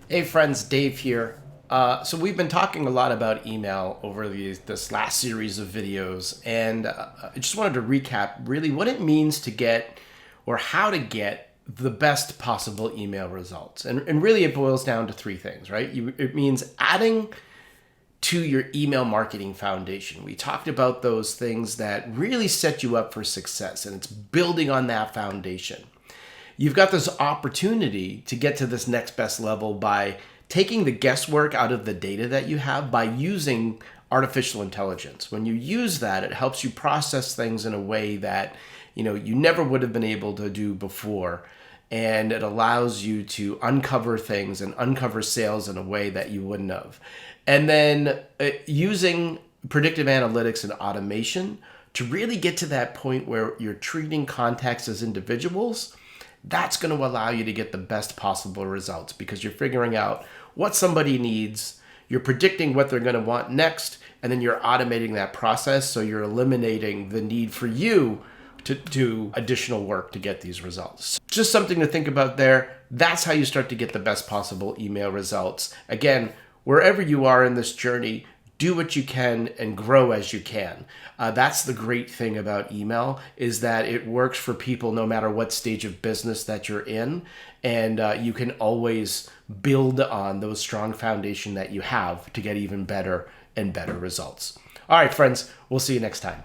Hey friends, Dave here. So we've been talking a lot about email over this last series of videos, and I just wanted to recap really what it means to get or how to get the best possible email results. And really it boils down to three things, right? It means adding to your email marketing foundation. We talked about those things that really set you up for success, and it's building on that foundation. You've got this opportunity to get to this next best level by taking the guesswork out of the data that you have by using artificial intelligence. When you use that, it helps you process things in a way that you never would have been able to do before. And it allows you to uncover things and uncover sales in a way that you wouldn't have. And then using predictive analytics and automation to really get to that point where you're treating contacts as individuals. That's going to allow you to get the best possible results because you're figuring out what somebody needs, you're predicting what they're going to want next, and then you're automating that process, so you're eliminating the need for you to do additional work to get these results. Just something to think about there. That's how you start to get the best possible email results. Again, wherever you are in this journey, do what you can and grow as you can. That's the great thing about email, is that it works for people no matter what stage of business that you're in. And you can always build on those strong foundation that you have to get even better and better results. All right, friends, we'll see you next time.